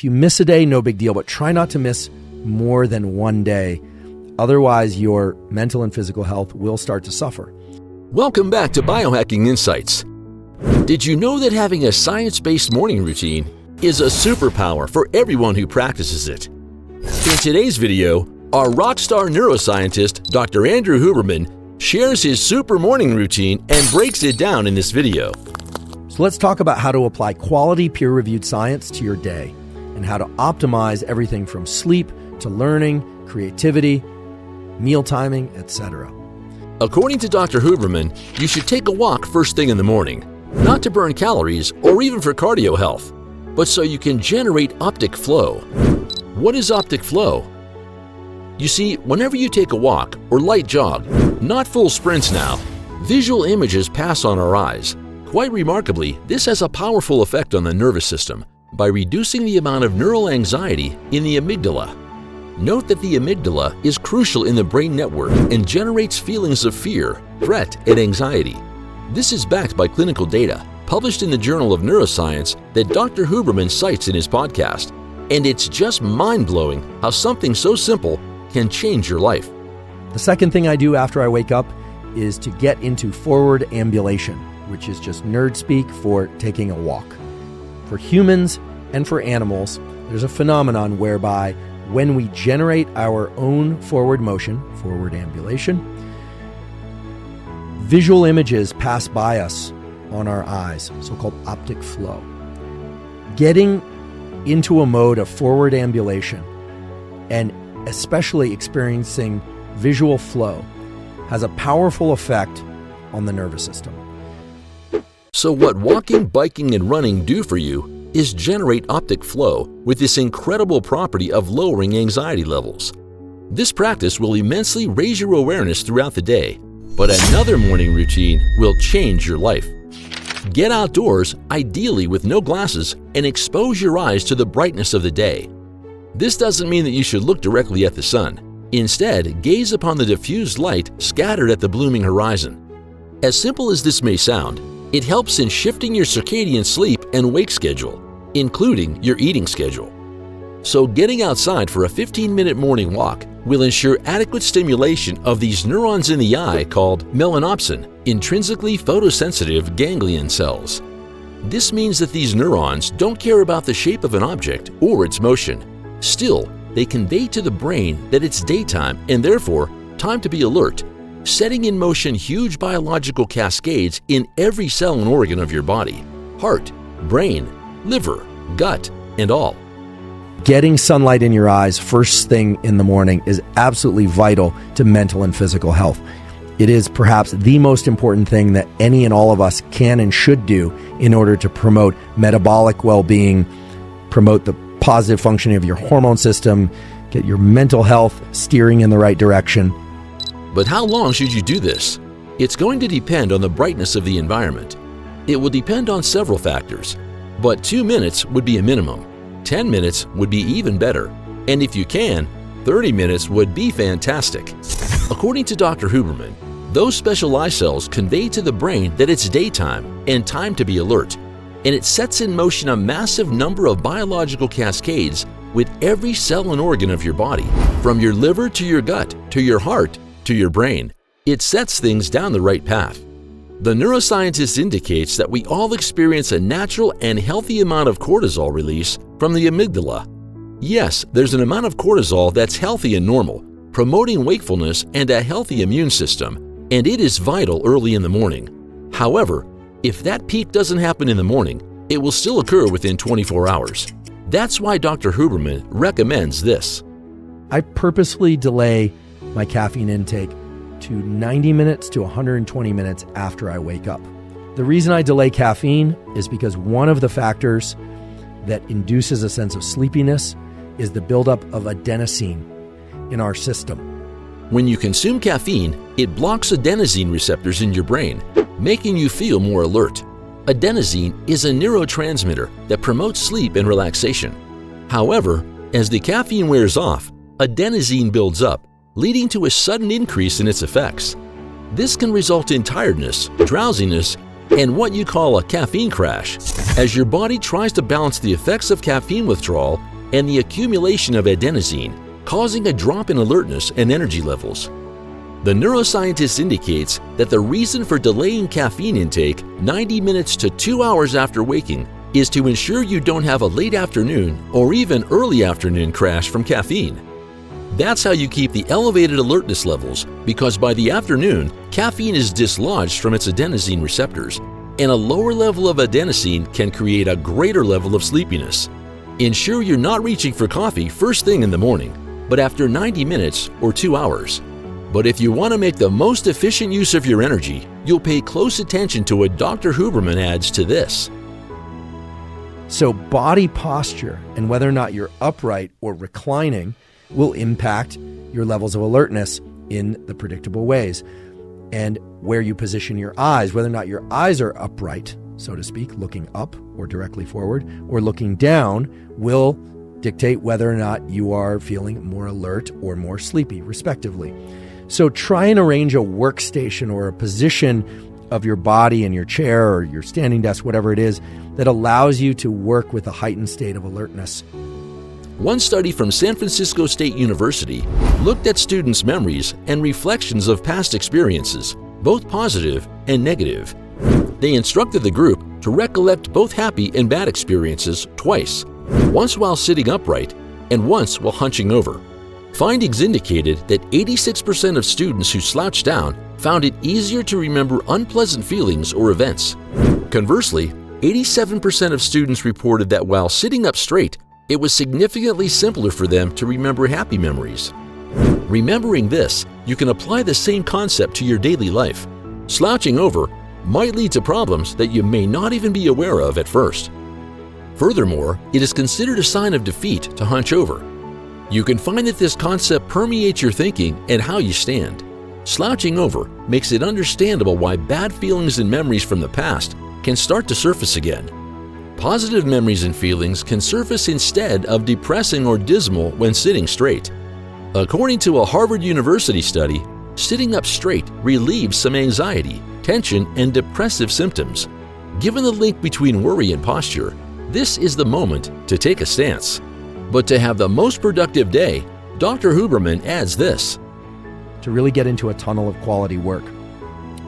If you miss a day, no big deal, but try not to miss more than one day. Otherwise, your mental and physical health will start to suffer. Welcome back to Biohacking Insights. Did you know that having a science-based morning routine is a superpower for everyone who practices it? In today's video, our rockstar neuroscientist, Dr. Andrew Huberman, shares his super morning routine and breaks it down in this video. So let's talk about how to apply quality peer-reviewed science to your day and how to optimize everything from sleep to learning, creativity, meal timing, etc. According to Dr. Huberman, you should take a walk first thing in the morning, not to burn calories or even for cardio health, but so you can generate optic flow. What is optic flow? You see, whenever you take a walk or light jog, not full sprints now, visual images pass on our eyes. Quite remarkably, this has a powerful effect on the nervous system by reducing the amount of neural anxiety in the amygdala. Note that the amygdala is crucial in the brain network and generates feelings of fear, threat, and anxiety. This is backed by clinical data published in the Journal of Neuroscience that Dr. Huberman cites in his podcast, and it's just mind-blowing how something so simple can change your life. The second thing I do after I wake up is to get into forward ambulation, which is just nerd speak for taking a walk. For humans and for animals, there's a phenomenon whereby when we generate our own forward motion, forward ambulation, visual images pass by us on our eyes, so-called optic flow. Getting into a mode of forward ambulation and especially experiencing visual flow has a powerful effect on the nervous system. So what walking, biking, and running do for you is generate optic flow with this incredible property of lowering anxiety levels. This practice will immensely raise your awareness throughout the day, but another morning routine will change your life. Get outdoors, ideally with no glasses, and expose your eyes to the brightness of the day. This doesn't mean that you should look directly at the sun. Instead, gaze upon the diffused light scattered at the blooming horizon. As simple as this may sound, it helps in shifting your circadian sleep and wake schedule, including your eating schedule. So getting outside for a 15-minute morning walk will ensure adequate stimulation of these neurons in the eye called melanopsin, intrinsically photosensitive ganglion cells. This means that these neurons don't care about the shape of an object or its motion. Still, they convey to the brain that it's daytime and therefore time to be alert, setting in motion huge biological cascades in every cell and organ of your body: heart, brain, liver, gut, and all. Getting sunlight in your eyes first thing in the morning is absolutely vital to mental and physical health. It is perhaps the most important thing that any and all of us can and should do in order to promote metabolic well-being, promote the positive functioning of your hormone system, get your mental health steering in the right direction. But how long should you do this? It's going to depend on the brightness of the environment. It will depend on several factors, but 2 minutes would be a minimum. 10 minutes would be even better, and if you can, 30 minutes would be fantastic. According to Dr. Huberman, those special eye cells convey to the brain that it's daytime and time to be alert, and it sets in motion a massive number of biological cascades with every cell and organ of your body, from your liver to your gut, to your heart, to your brain. It sets things down the right path. The neuroscientist indicates that we all experience a natural and healthy amount of cortisol release from the amygdala. Yes, there's an amount of cortisol that's healthy and normal, promoting wakefulness and a healthy immune system, and it is vital early in the morning. However, if that peak doesn't happen in the morning, it will still occur within 24 hours. That's why Dr. Huberman recommends this. I purposely delay my caffeine intake to 90 minutes to 120 minutes after I wake up. The reason I delay caffeine is because one of the factors that induces a sense of sleepiness is the buildup of adenosine in our system. When you consume caffeine, it blocks adenosine receptors in your brain, making you feel more alert. Adenosine is a neurotransmitter that promotes sleep and relaxation. However, as the caffeine wears off, adenosine builds up, leading to a sudden increase in its effects. This can result in tiredness, drowsiness, and what you call a caffeine crash, as your body tries to balance the effects of caffeine withdrawal and the accumulation of adenosine, causing a drop in alertness and energy levels. The neuroscientist indicates that the reason for delaying caffeine intake 90 minutes to 2 hours after waking is to ensure you don't have a late afternoon or even early afternoon crash from caffeine. That's how you keep the elevated alertness levels, because by the afternoon, caffeine is dislodged from its adenosine receptors, and a lower level of adenosine can create a greater level of sleepiness. Ensure you're not reaching for coffee first thing in the morning, but after 90 minutes or 2 hours. But if you want to make the most efficient use of your energy, you'll pay close attention to what Dr. Huberman adds to this. So body posture and whether or not you're upright or reclining will impact your levels of alertness in the predictable ways. And where you position your eyes, whether or not your eyes are upright, so to speak, looking up or directly forward, or looking down, will dictate whether or not you are feeling more alert or more sleepy, respectively. So try and arrange a workstation or a position of your body in your chair or your standing desk, whatever it is, that allows you to work with a heightened state of alertness. One study from San Francisco State University looked at students' memories and reflections of past experiences, both positive and negative. They instructed the group to recollect both happy and bad experiences twice, once while sitting upright and once while hunching over. Findings indicated that 86% of students who slouched down found it easier to remember unpleasant feelings or events. Conversely, 87% of students reported that while sitting up straight, it was significantly simpler for them to remember happy memories. Remembering this, you can apply the same concept to your daily life. Slouching over might lead to problems that you may not even be aware of at first. Furthermore, it is considered a sign of defeat to hunch over. You can find that this concept permeates your thinking and how you stand. Slouching over makes it understandable why bad feelings and memories from the past can start to surface again. Positive memories and feelings can surface instead of depressing or dismal when sitting straight. According to a Harvard University study, sitting up straight relieves some anxiety, tension, and depressive symptoms. Given the link between worry and posture, this is the moment to take a stance. But to have the most productive day, Dr. Huberman adds this. To really get into a tunnel of quality work.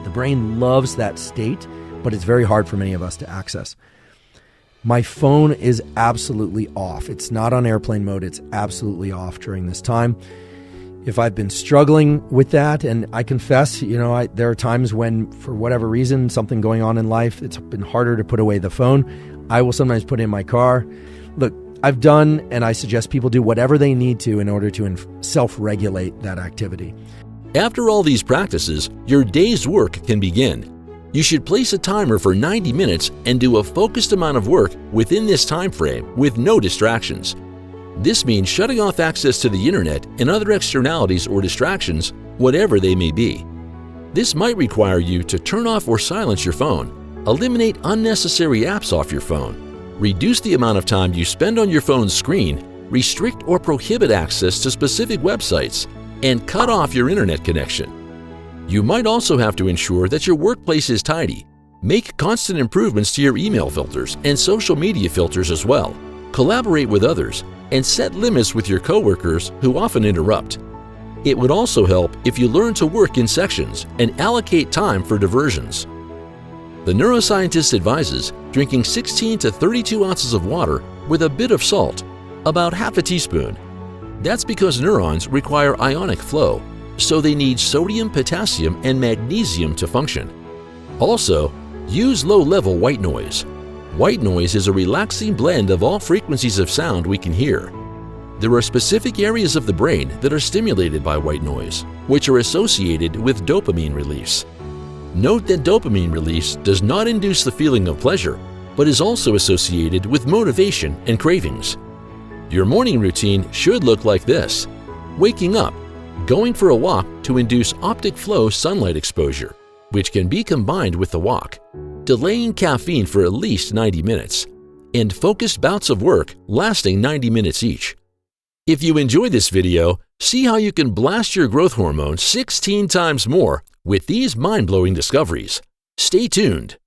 The brain loves that state, but it's very hard for many of us to access. My phone is absolutely off. It's not on airplane mode. It's absolutely off during this time. If I've been struggling with that, and I confess, there are times when, for whatever reason, something going on in life, it's been harder to put away the phone. I will sometimes put it in my car. Look, I've done, and I suggest people do whatever they need to in order to self-regulate that activity. After all these practices, your day's work can begin. You should place a timer for 90 minutes and do a focused amount of work within this time frame with no distractions. This means shutting off access to the internet and other externalities or distractions, whatever they may be. This might require you to turn off or silence your phone, eliminate unnecessary apps off your phone, reduce the amount of time you spend on your phone's screen, restrict or prohibit access to specific websites, and cut off your internet connection. You might also have to ensure that your workplace is tidy. Make constant improvements to your email filters and social media filters as well. Collaborate with others and set limits with your coworkers who often interrupt. It would also help if you learn to work in sections and allocate time for diversions. The neuroscientist advises drinking 16 to 32 ounces of water with a bit of salt, about half a teaspoon. That's because neurons require ionic flow, so they need sodium, potassium, and magnesium to function. Also, use low-level white noise. White noise is a relaxing blend of all frequencies of sound we can hear. There are specific areas of the brain that are stimulated by white noise, which are associated with dopamine release. Note that dopamine release does not induce the feeling of pleasure, but is also associated with motivation and cravings. Your morning routine should look like this: waking up, going for a walk to induce optic flow sunlight exposure, which can be combined with the walk, delaying caffeine for at least 90 minutes, and focused bouts of work lasting 90 minutes each. If you enjoyed this video, see how you can blast your growth hormone 16 times more with these mind-blowing discoveries. Stay tuned.